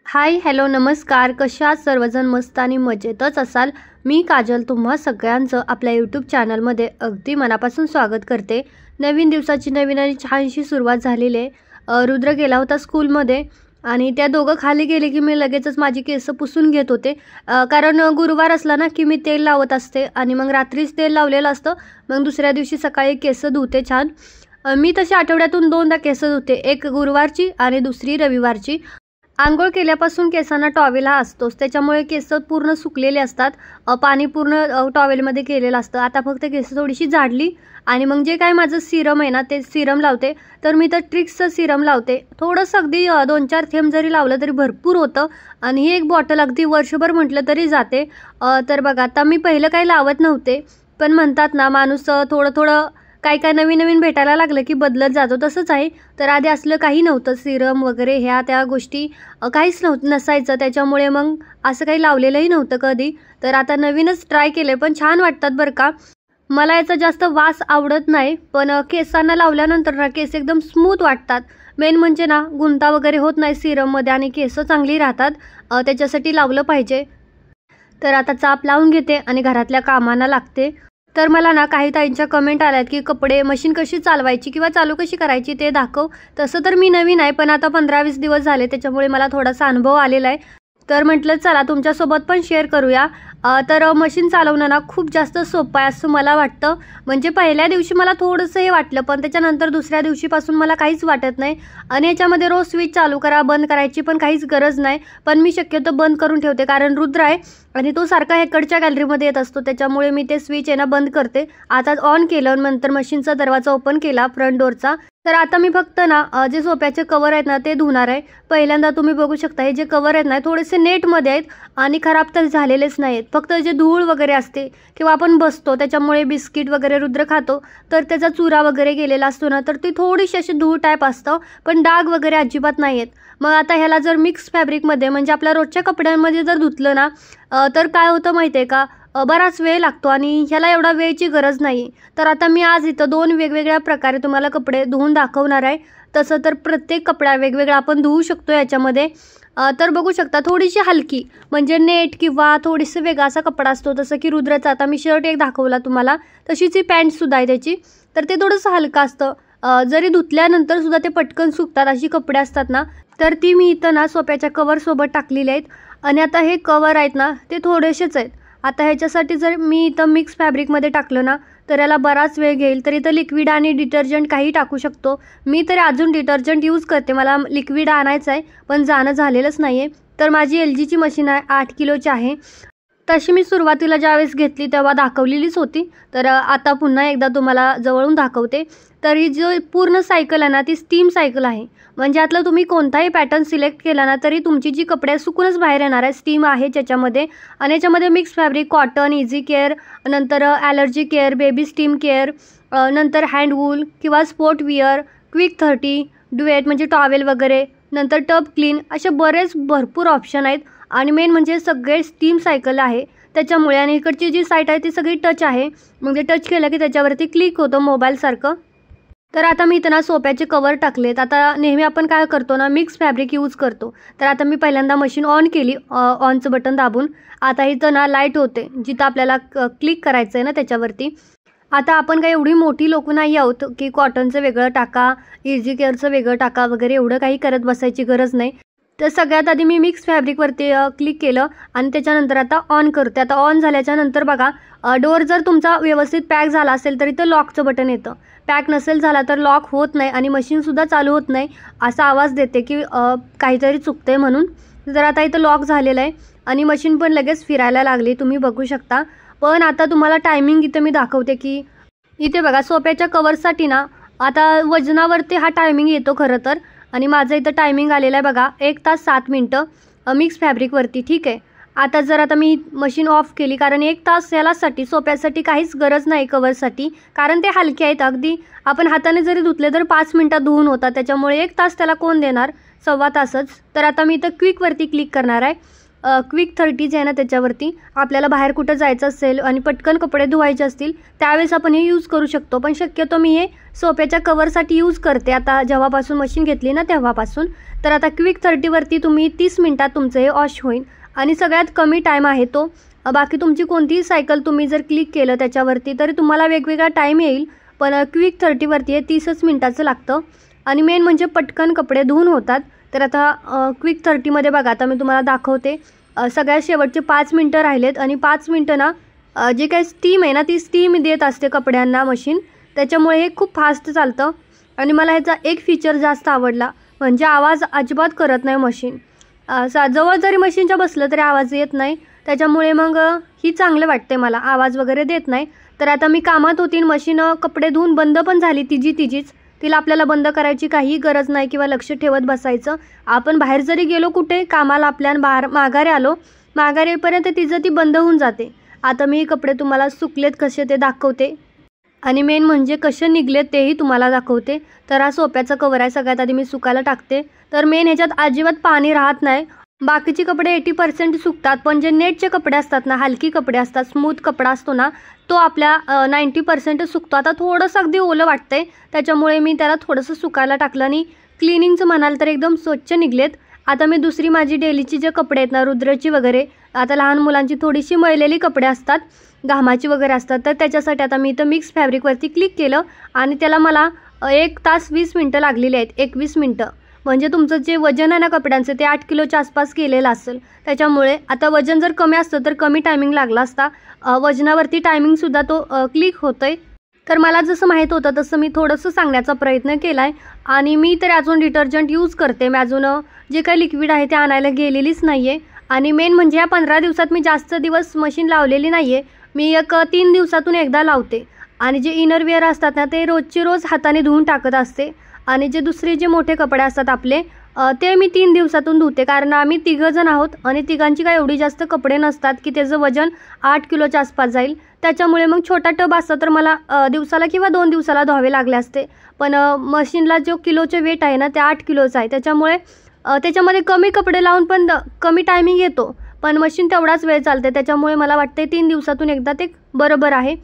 Hi hello नमस्कार, कशा आहात सर्वजण? मस्त आणि मजेतच असाल. मी काजल तुम्हा सगळ्यांचं आपल्या यूट्यूब चॅनलमध्ये अगदी मनापासून स्वागत करते. नवीन दिवसाची नवीन आणि छानशी सुरुवात झालेली आहे. रुद्र गेला होता स्कूलमध्ये आणि त्या दोघं खाली गेले की मी लगेचच माझी केस पुसून घेत होते. कारण गुरुवार असला ना की मी तेल लावत असते आणि मग रात्रीच तेल लावलेलं असतं. मग दुसऱ्या दिवशी सकाळी केस धुते छान. मी तशी आठवड्यातून 2दा केस धुते, एक गुरुवारची आणि दुसरी रविवारची. आंघोळ केल्यापासून केसांना टॉवेल हा असतोच, त्याच्यामुळे केस पूर्ण सुकलेले असतात. पाणी पूर्ण टॉवेलमध्ये केलेलं असतं. आता फक्त केस थोडीशी झाडली आणि मग जे काय माझं सिरम आहे ना ते सिरम लावते. तर मी तर ट्रिक्सचं सिरम लावते. थोडंसं अगदी 2-4 थेंब जरी लावलं तरी भरपूर होतं आणि ही एक बॉटल अगदी वर्षभर म्हटलं तरी जाते. तर बघा, आता मी पहिलं काही लावत नव्हते, पण म्हणतात ना माणूस थोडं थोडं काय काय नवीन नवीन भेटायला लागलं की बदलत जातो, तसंच आहे. तर आधी असलं काही नव्हतं, सिरम वगैरे ह्या त्या गोष्टी काहीच नसायचं. त्याच्यामुळे मग असं काही लावलेलंही नव्हतं कधी. तर आता नवीनच ट्राय केलं, पण छान वाटतात बरं का. मला याचा जास्त वास आवडत नाही, पण केसांना लावल्यानंतर ना केस एकदम स्मूथ वाटतात. मेन म्हणजे ना गुंता वगैरे होत नाही सिरममध्ये आणि केस चांगली राहतात. त्याच्यासाठी लावलं पाहिजे. तर आता चाप लावून घेते आणि घरातल्या कामांना लागते. तर मला ना काही ताईंच्या कमेंट आल्यात की कपडे मशीन कशी चालवायची किंवा चालू कशी करायची ते दाखव. तसं तर मी नवीन आहे, पण आता 15-20 दिवस झाले, त्याच्यामुळे मला थोडासा अनुभव आलेला आहे. तर म्हटलं चला तुमच्यासोबत पण शेअर करूया. तर मशीन चालवणं ना खूप जास्त सोपं आहे असं मला वाटतं. म्हणजे पहिल्या दिवशी मला थोडंसं हे वाटलं, पण त्याच्यानंतर दुसऱ्या दिवशीपासून मला काहीच वाटत नाही. आणि याच्यामध्ये रोज स्विच चालू करा बंद करायची पण काहीच गरज नाही. पण मी शक्यतो बंद करून ठेवते, कारण रुद्र आहे आणि तो सारखा हेकडच्या गॅलरीमध्ये येत असतो, त्याच्यामुळे मी ते स्विच आहे ना बंद करते. आता ऑन केलं, नंतर मशीनचा दरवाजा ओपन केला फ्रंट डोअरचा. तर आता मी फक्त ना जे सोप्याचे कवर आहेत ना ते धुणार आहे. पहिल्यांदा तुम्ही बघू शकता हे जे कवर आहेत ना थोडेसे नेटमध्ये आहेत आणि खराब तर झालेलेच नाही आहेत. फक्त जे धूळ वगैरे असते किंवा आपण बसतो त्याच्यामुळे बिस्किट वगैरे रुद्र खातो तर त्याचा चुरा वगैरे गेलेला असतो ना, तर ती थोडीशी अशी धूळ टाईप असतं, पण डाग वगैरे अजिबात नाही आहेत. मग आता ह्याला जर मिक्स फॅब्रिकमध्ये म्हणजे आपल्या रोजच्या कपड्यांमध्ये जर धुतलं ना तर काय होतं माहिती आहे का, बराच वेळ लागतो आणि ह्याला एवढा वेळची गरज नाही. तर आता मी आज इथं 2 वेगवेगळ्या प्रकारे तुम्हाला कपडे धुवून दाखवणार आहे. तसं तर प्रत्येक कपडा वेगवेगळा आपण धुवू शकतो याच्यामध्ये. तर बघू शकता थोडीशी हलकी म्हणजे नेट किंवा थोडीसं वेगळा असा कपडा असतो, जसं की रुद्राचा आता मी शर्ट एक दाखवला तुम्हाला, तशीच ही पॅन्टसुद्धा आहे त्याची. तर ते थोडंसं हलकं असतं. जरी धुतल्यानंतर सुद्धा ते पटकन सुकतात अशी कपडे असतात ना, तर ती मी इथं ना सोप्याच्या कवरसोबत टाकलेली आहेत. आणि आता हे कवर आहेत ना ते थोडेसेच आहेत. आता ह्याच्यासाठी जर मी इथं मिक्स फॅब्रिकमध्ये टाकलं ना तर याला बराच वेळ घेईल. तर इथं लिक्विड आणि डिटर्जंट काही टाकू शकतो. मी तरी अजून डिटर्जंट यूज करते, मला लिक्विड आणायचं आहे पण जाणं झालेलंच नाही आहे. तर माझी LGची मशीन आहे, 8 किलोची आहे. तशी मी सुरुवातीला ज्यावेळेस घेतली तेव्हा दाखवलेलीच होती. तर आता पुन्हा एकदा तुम्हाला जवळून दाखवते. तर ही जो पूर्ण सायकल आहे ना ती स्टीम सायकल आहे. म्हणजे यातलं तुम्ही कोणताही पॅटर्न सिलेक्ट केला ना तरी तुमची जी कपडे सुकूनच बाहेर येणार आहे. स्टीम आहे त्याच्यामध्ये आणि याच्यामध्ये mix fabric, cotton, easy care, नंतर allergy care, baby steam care, नंतर हँड वूल किंवा स्पोर्ट विअर, क्विक 30, ड्युएट म्हणजे टॉवेल वगैरे, नंतर टब क्लीन, असे बरेच भरपूर ऑप्शन आहेत. आणि मेन म्हणजे सगळे स्टीम सायकल आहे त्याच्यामुळे. आणि इकडची जी साईट आहे ती सगळी टच आहे, म्हणजे टच केलं की त्याच्यावरती क्लिक होतं मोबाईलसारखं. तर आता मी इथं ना सोप्याचे कवर टाकलेत. आता नेहमी आपण काय करतो ना मिक्स फॅब्रिक यूज करतो. तर आता मी पहिल्यांदा मशीन ऑन केली, ऑनचं बटन दाबून. आता इथं ना लाईट होते जिथं आपल्याला क्लिक करायचं आहे ना त्याच्यावरती. आता आपण काही एवढी मोठी लोक नाही आहोत की कॉटनचं वेगळं टाका, इझी केअरचं वेगळं टाका वगैरे, एवढं काही करत बसायची गरज नाही. तर सगळ्यात आधी मी मिक्स फॅब्रिकवरती क्लिक केलं आणि त्याच्यानंतर आता ऑन करते. आता ऑन झाल्याच्या नंतर बघा डोअर जर तुमचा व्यवस्थित पॅक झाला असेल तर इथं लॉकचं बटन येतं. पॅक नसेल झाला तर लॉक होत नाही आणि मशीनसुद्धा चालू होत नाही, असा आवाज देते की काहीतरी चुकते म्हणून. तर आता इथं लॉक झालेलं आहे आणि मशीन पण लगेच फिरायला लागली, तुम्ही बघू शकता. पण आता तुम्हाला टायमिंग इथं मी दाखवते की इथे बघा सोप्याच्या कवरसाठी ना आता वजनावरती हा टायमिंग येतो खरं तर. आणि माझं इथं टायमिंग आलेलं आहे बघा 1 तास 7 मिनटं मिक्स फॅब्रिकवरती, ठीक आहे. आता मी मशीन ऑफ केली, कारण 1 तास यालासाठी सोप्यासाठी काहीच गरज नाही कवरसाठी, कारण ते हलके आहेत. अगदी आपण हाताने जरी धुतले तर 5 मिनटात धुवून होतात, त्याच्यामुळे 1 तास त्याला कोण देणार, 1.25 तासच. तर आता मी इथं क्विकवरती क्लिक करणार आहे. क्विक 30 आहे ना त्याच्यावरती आपल्याला बाहेर कुठं जायचं असेल आणि पटकन कपडे धुवायचे असतील त्यावेळेस आपण हे यूज करू शकतो. पण शक्यतो मी हे सोफ्याच्या कवरसाठी यूज करते आता जेव्हापासून मशीन घेतली ना तेव्हापासून. तर आता क्विक 30वरती तुम्ही 30 मिनटात तुमचं हे वॉश होईल आणि सगळ्यात कमी टाईम आहे तो. बाकी तुमची कोणतीही सायकल तुम्ही जर क्लिक केलं त्याच्यावरती तरी तुम्हाला वेगवेगळा टाईम येईल, पण क्विक 30वरती हे 30च मिनटाचं लागतं आणि मेन म्हणजे पटकन कपडे धुवून होतात. तर आता क्विक 30मध्ये बघा आता मी तुम्हाला दाखवते. सगळ्यात शेवटचे 5 मिनटं राहिलेत आणि 5 मिनटं ना जे काही स्टीम आहे ना ती स्टीम देत असते कपड्यांना मशीन, त्याच्यामुळे हे खूप फास्ट चालतं. आणि मला ह्याचा एक फीचर जास्त आवडला म्हणजे आवाज अजिबात करत नाही मशीन. जवळ जरी मशीनच्या बसलं तरी आवाज येत नाही, त्याच्यामुळे मग ही चांगलं वाटते मला, आवाज वगैरे देत नाही. तर आता मी कामात होती, मशीन कपडे धुवून बंद पण झाली तिचीच. तिला आपल्याला बंद करायची काही गरज नाही किंवा लक्ष ठेवत बसायचं. आपण बाहेर जरी गेलो कुठे कामाला आपल्याला माघारी आलो, माघारी येईपर्यंत तिचं ती बंद होऊन जाते. आता मी कपडे तुम्हाला सुकलेत कसे ते दाखवते आणि मेन म्हणजे कसे निघलेत तेही तुम्हाला दाखवते. तर हा सोफ्याचा कवर आहे, सगळ्यात आधी मी सुकायला टाकते. तर मेन ह्याच्यात अजिबात पाणी राहत नाही. बाकीचे कपडे 80% सुकतात, पण जे नेटचे कपडे असतात ना, हलकी कपडे असतात, स्मूथ कपडा असतो ना, तो आपल्या 90% सुकतो. आता थोडंसं अगदी ओलं वाटतंय त्याच्यामुळे मी त्याला थोडंसं सुकायला टाकलं आणि क्लिनिंगचं म्हणाल तर एकदम स्वच्छ निघलेत. आता मी दुसरी माझी डेलीची जे कपडे आहेत ना, रुद्रची वगैरे, आता लहान मुलांची थोडीशी मळलेली कपडे असतात, घामाची वगैरे असतात, तर त्याच्यासाठी आता मी इथं मिक्स फॅब्रिकवरती क्लिक केलं आणि त्याला मला 1 तास 20 मिनटं लागलेली आहेत. 21 मिनटं म्हणजे तुमचं जे वजन आहे ना कपड्यांचं ते 8 किलोच्या आसपास केलेलं असेल. त्याच्यामुळे आता वजन जर कमी असतं तर कमी टायमिंग लागला असता. वजनावरती टायमिंगसुद्धा तो क्लिक होतोय. तर मला जसं माहीत होतं तसं मी थोडंसं सांगण्याचा प्रयत्न केला आहे. आणि मी तर अजून डिटर्जंट यूज करते, मी अजून जे काही लिक्विड आहे ते आणायला गेलेलीच नाही आहे. आणि मेन म्हणजे या 15 दिवसात मी जास्त दिवस मशीन लावलेली नाही आहे. मी 3 दिवसातून एकदा लावते आणि जे इनरवेअर असतात ना ते रोजचे रोज हाताने धुवून टाकत असते. आणि जे दुसरे जे मोठे कपडे असतात आपले ते मी 3 दिवसातून धुते, कारण आम्ही 3 जण आहोत आणि तिघांची काय एवढी जास्त कपडे नसतात की त्याचं वजन 8 किलोच्या आसपास जाईल. त्याच्यामुळे मग छोटा टब असता तर मला दिवसाला किंवा 2 दिवसाला धुवावे लागले असते. पण मशीनला जो किलोचे वेट आहे ना ते 8 किलोचं आहे, त्याच्यामुळे त्याच्यामध्ये कमी कपडे लावून पण कमी टायमिंग येतो, पण मशीन तेवढाच वेळ चालते. त्याच्यामुळे मला वाटते 3 दिवसातून एकदा ते बरोबर आहे.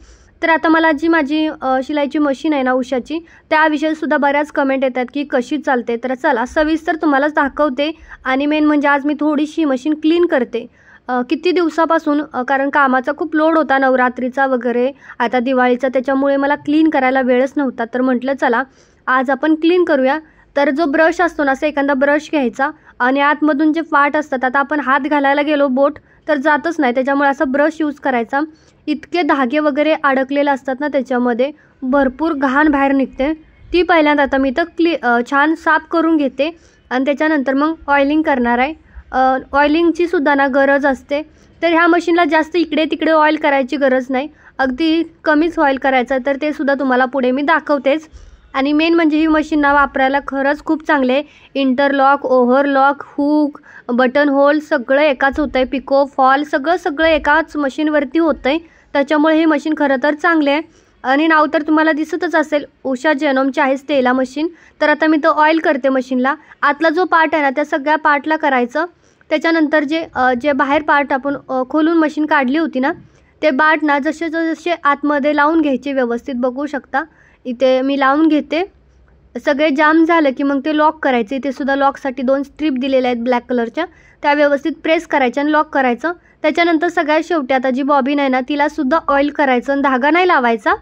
तर आता मला जी माझी शिलाईची मशीन आहे ना उषाची, त्याविषयीसुद्धा बऱ्याच कमेंट येतात की कशी चालते. तर चला सविस्तर तुम्हालाच दाखवते. आणि मेन म्हणजे आज मी थोडीशी मशीन क्लीन करते. किती दिवसापासून कारण कामाचा खूप लोड होता, नवरात्रीचा वगैरे, आता दिवाळीचा, त्याच्यामुळे मला क्लीन करायला वेळच नव्हता. तर म्हटलं चला आज आपण क्लीन करूया. तर जो ब्रश असतो ना असं एखादा ब्रश घ्यायचा आणि आतमधून जे फाट असतात, आता आपण हात घालायला गेलो बोट तर जातच नाही, त्याच्यामुळे असा ब्रश यूज करायचा. इतके धागे वगैरे अडकलेले असतात ना त्याच्यामध्ये, भरपूर घाण बाहेर निघते. ती पहिल्यांदा आता मी तर छान साफ करून घेते आणि त्याच्यानंतर मग ऑइलिंग करणार आहे. ऑइलिंगची सुद्धा ना गरज असते. तर ह्या मशीनला जास्त इकडे तिकडे ऑइल करायची गरज नाही, अगदी कमीच ऑइल करायचं. तर ते सुद्धा तुम्हाला पुढे मी दाखवतेच. आणि मेन म्हणजे ही मशीन ना वापरायला खरंच खूप चांगले आहे. Interlock, overlock, hook, button hole सगळं एकाच होतं आहे. पिको फॉल सगळं एकाच मशीनवरती होतं आहे. त्याच्यामुळे ही मशीन खरं तर चांगले आहे. आणि नाव तर तुम्हाला दिसतच असेल, उषा जेनोमची आहे स्टेला मशीन. तर आता मी तो ऑइल करते मशीनला. आतला जो पार्ट आहे ना त्या सगळ्या पार्टला करायचं. त्याच्यानंतर जे बाहेर पार्ट आपण खोलून मशीन काढली होती ना ते पार्ट ना जसे आतमध्ये लावून घ्यायचे व्यवस्थित. बघू शकता इथे मी लावून घेते. सगळे जाम झालं की मग ते लॉक करायचे. इथे सुद्धा लॉकसाठी 2 स्ट्रीप दिलेल्या आहेत ब्लॅक कलरच्या, त्या व्यवस्थित प्रेस करायच्या आणि लॉक करायचं. त्याच्यानंतर सगळ्यात शेवटी आता जी बॉबिन आहे ना तिला सुद्धा ऑइल करायचं आणि धागा नाही लावायचा.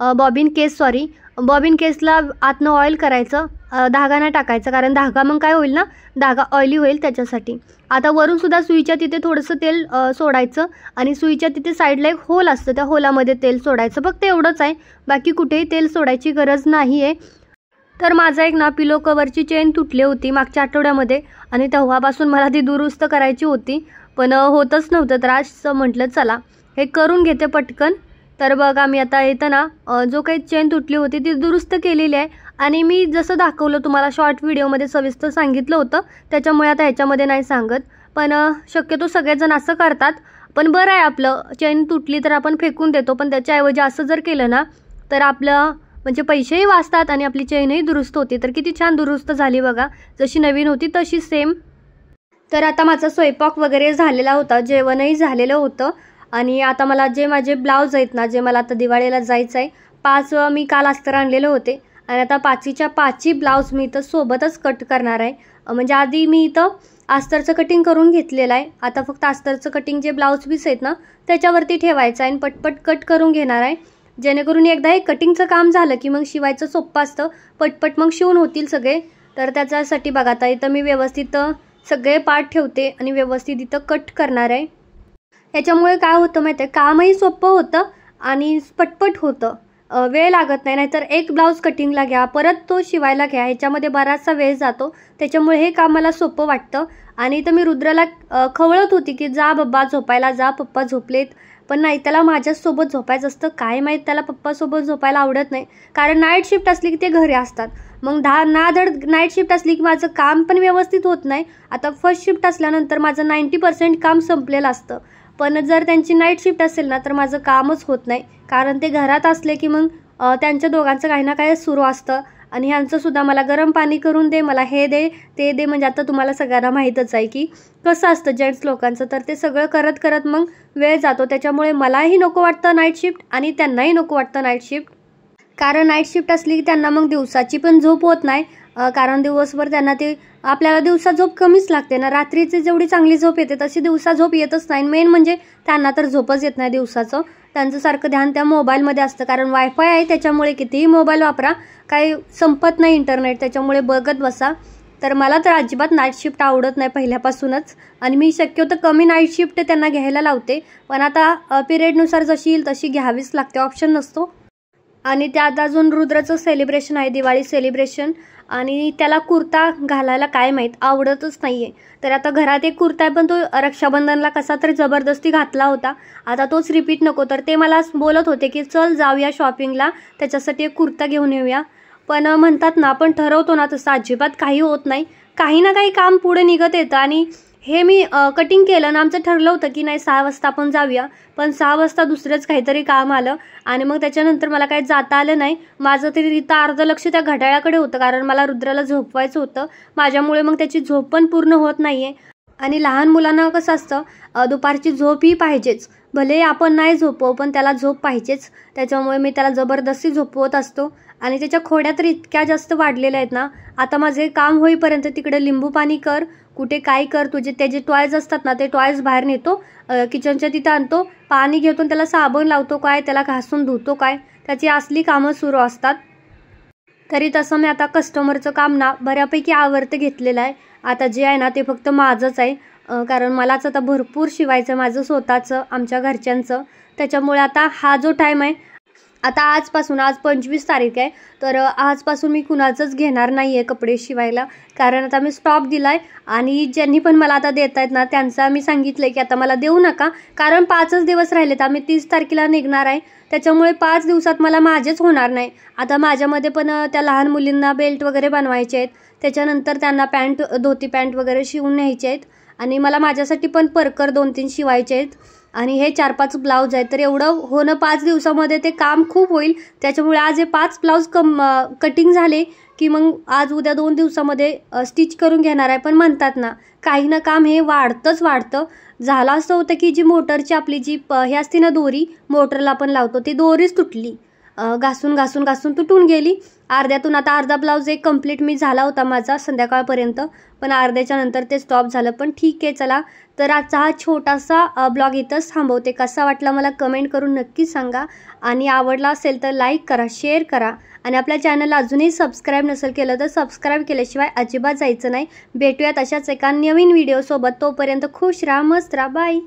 बॉबिन केसला आतनं ऑइल करायचं, धागा नाही टाकायचा, कारण धागा मग काय होईल ना, धागा ऑइली होईल त्याच्यासाठी. आता वरून सुद्धा सुईच्या तिथे थोडंसं तेल सोडायचं आणि सुईच्या तिथे साईडला एक होल असतं, त्या होलामध्ये तेल सोडायचं. फक्त एवढंच आहे, बाकी कुठेही तेल सोडायची गरज नाही आहे. तर माझा एक ना पिलो कवरची चेन तुटली होती मागच्या आठवड्यामध्ये आणि तेव्हापासून मला ती दुरुस्त करायची होती, पण होतच नव्हतं. तर आज म्हटलं चला हे करून घेते पटकन. तर बघा मी आता इथं ना जो काही चेन तुटली होती ती दुरुस्त केलेली आहे. आणि मी जसं दाखवलं तुम्हाला शॉर्ट व्हिडिओमध्ये सविस्तर सांगितलं होतं, त्याच्यामुळे आता ह्याच्यामध्ये नाही सांगत. पण शक्यतो सगळेजण असं करतात. पण बरं आहे, आपलं चेन तुटली तर आपण फेकून देतो, पण त्याच्याऐवजी असं जर केलं ना तर आपलं म्हणजे पैसेही वाचतात आणि आपली चेनही दुरुस्त होती. तर किती छान दुरुस्त झाली बघा, जशी नवीन होती तशी सेम. तर आता माझा स्वयंपाक वगैरे झालेला होता, जेवणही झालेलं होतं आणि आता मला जे माझे ब्लाऊज आहेत ना, जे मला आता दिवाळीला जायचं आहे, 5 मी काल अस्तर आणलेले होते आणि आता 5च्या 5 ब्लाऊज मी इथं सोबतच कट करणार आहे. म्हणजे आधी मी इथं अस्तरचं कटिंग करून घेतलेलं आहे. आता फक्त अस्तरचं कटिंग जे ब्लाऊज पीस आहेत ना, त्याच्यावरती ठेवायचं आहे आणि पटपट कट करून घेणार आहे. जेणेकरून एकदा हे कटिंगचं काम झालं की मग शिवायचं सोपं असतं, पटपट मग शिवून होतील सगळे. तर त्याच्यासाठी बघा आता इथं मी व्यवस्थित सगळे पार्ट ठेवते आणि व्यवस्थित इथं कट करणार आहे. याच्यामुळे काय होतं माहिती आहे, कामही सोपं होतं आणि पटपट होतं, वेळ लागत नाही. नाहीतर एक ब्लाऊज कटिंगला घ्या, परत तो शिवायला घ्या, ह्याच्यामध्ये बराचसा वेळ जातो. त्याच्यामुळे हे काम मला सोपं वाटतं. आणि इथं मी रुद्राला खवळत होती की जा बाबा झोपायला जा, पप्पा झोपलेत. पण नाही, त्याला माझ्यासोबत झोपायचं असतं. काय माहीत त्याला पप्पासोबत झोपायला आवडत नाही, कारण नाईट शिफ्ट असली की ते घरी असतात. मग नाधड नाईट शिफ्ट असली की माझं काम पण व्यवस्थित होत नाही. आता फर्स्ट शिफ्ट असल्यानंतर माझं 90% काम संपलेलं असतं. पण जर त्यांची नाईट शिफ्ट असेल ना तर माझं कामच होत नाही, कारण ते घरात असले की मग त्यांच्या दोघांचं काही ना काही सुरू असतं. आणि ह्यांचंसुद्धा मला गरम पाणी करून दे, मला हे दे ते दे. म्हणजे आता तुम्हाला सगळ्यांना माहीतच आहे की कसं असतं जेंट्स लोकांचं. तर ते सगळं करत करत मग वेळ जातो. त्याच्यामुळे मलाही नको वाटतं नाईट शिफ्ट आणि त्यांनाही नको वाटतं नाईट शिफ्ट. कारण नाईट शिफ्ट असली की त्यांना मग दिवसाची पण झोप होत नाही, कारण दिवसभर त्यांना ते आपल्याला दिवसा झोप कमीच लागते ना. रात्रीची जेवढी चांगली झोप येते तशी दिवसा झोप येतच नाही. मेन म्हणजे त्यांना तर झोपच येत नाही दिवसाचं. त्यांचं सारखं ध्यान त्या मोबाईलमध्ये असतं, कारण वायफाय आहे त्याच्यामुळे कितीही मोबाईल वापरा काही संपत नाही इंटरनेट, त्याच्यामुळे बघत बसा. तर मला तर अजिबात नाईट शिफ्ट आवडत नाही पहिल्यापासूनच, आणि मी शक्यतो कमी नाईट शिफ्ट त्यांना घ्यायला लावते. पण आता पिरियडनुसार जशी येईल तशी घ्यावीच लागते, ऑप्शन नसतो. आणि त्यात अजून रुद्राचं सेलिब्रेशन आहे, दिवाळी सेलिब्रेशन, आणि त्याला कुर्ता घालायला काय माहीत आवडतच नाही आहे. तर आता घरात एक कुर्ता आहे, पण तो रक्षाबंधनला कसा तरी जबरदस्ती घातला होता. आता तोच रिपीट नको, तर ते मला बोलत होते की चल जाऊया शॉपिंगला, त्याच्यासाठी एक कुर्ता घेऊन येऊया. पण म्हणतात ना, आपण ठरवतो ना तसं अजिबात काही होत नाही. काही ना काही काम पुढे निघत येतं. आणि हे मी कटिंग केलं ना, आमचं ठरलं होतं की नाही 6 वाजता आपण जाऊया, पण 6 वाजता दुसरंच काहीतरी काम आलं आणि मग त्याच्यानंतर मला काही जाता आलं नाही. माझं तरी इथं अर्ध लक्ष त्या घड्याळाकडे होतं, कारण मला रुद्राला झोपवायचं होतं. माझ्यामुळे मग त्याची झोप पण पूर्ण होत नाही आहे. आणि लहान मुलांना कसं असतं, दुपारची झोप ही पाहिजेच. भले आपण नाही झोपवू, पण त्याला झोप पाहिजेच. त्याच्यामुळे मी त्याला जबरदस्ती झोपवत असतो. आणि त्याच्या खोड्या तर इतक्या जास्त वाढलेल्या आहेत ना, आता माझे काम होईपर्यंत तिकडे लिंबू पाणी कर, कुठे काय कर, तुझे त्याचे टॉयज असतात ना ते टॉयज बाहेर नेतो, किचनच्या तिथं आणतो, पाणी घेतो, त्याला साबण लावतो काय, त्याला घासून धुतो काय, त्याची असली कामं सुरू असतात. तरी तसं मी आता कस्टमरचं काम ना बऱ्यापैकी आवडतं घेतलेलं आहे. आता जे आहे ना ते फक्त माझंच आहे, कारण मलाच आता भरपूर शिवायचं माझं स्वतःचं, आमच्या घरच्यांचं. त्याच्यामुळे आता हा जो टाईम आहे, आता आजपासून, आज 25 तारीख आहे, तर आजपासून मी कुणाचंच घेणार नाही आहे कपडे शिवायला. कारण आता मी स्टॉप दिला आहे आणि ज्यांनी पण मला आता देत आहेत ना त्यांचा मी सांगितलं आहे की आता मला देऊ नका, कारण 5च दिवस राहिलेत. आम्ही 30 तारखेला निघणार आहे, त्याच्यामुळे 5 दिवसात मला माझेच होणार नाही. आता माझ्यामध्ये पण त्या लहान मुलींना बेल्ट वगैरे बनवायचे आहेत, त्याच्यानंतर त्यांना पॅन्ट, धोती पॅन्ट वगैरे शिवून न्यायचे आहेत, आणि मला माझ्यासाठी पण परकर 2-3 शिवायचे आहेत, आणि हे 4-5 ब्लाऊज आहेत. तर एवढं होणं 5 दिवसामध्ये ते काम खूप होईल. त्याच्यामुळे आज हे 5 ब्लाऊज कटिंग झाले की मग आज उद्या 2 दिवसामध्ये स्टिच करून घेणार आहे. पण म्हणतात ना, काही ना काम हे वाढतंच वाढतं. झालं असं होतं की जी मोटरची आपली जी हे असते ना दोरी, मोटरला आपण लावतो, ती दोरीच तुटली, घासून घासून घासून तुटून गेली अर्ध्यातून. आता अर्धा ब्लाऊज एक कंप्लीट मी झाला होता माझा संध्याकाळपर्यंत, पण अर्ध्याच्या नंतर ते स्टॉप झालं. पण ठीक आहे, चला. तर आजचा हा छोटासा ब्लॉग इथंच थांबवते. कसा वाटला मला कमेंट करून नक्की सांगा, आणि आवडला असेल तर लाईक करा, शेअर करा, आणि आपल्या चॅनलला अजूनही सबस्क्राईब नसेल केलं तर सबस्क्राईब केल्याशिवाय अजिबात जायचं नाही. भेटूयात अशाच एका नवीन व्हिडिओसोबत. तोपर्यंत खुश राहा, मस्त राहा, बाय.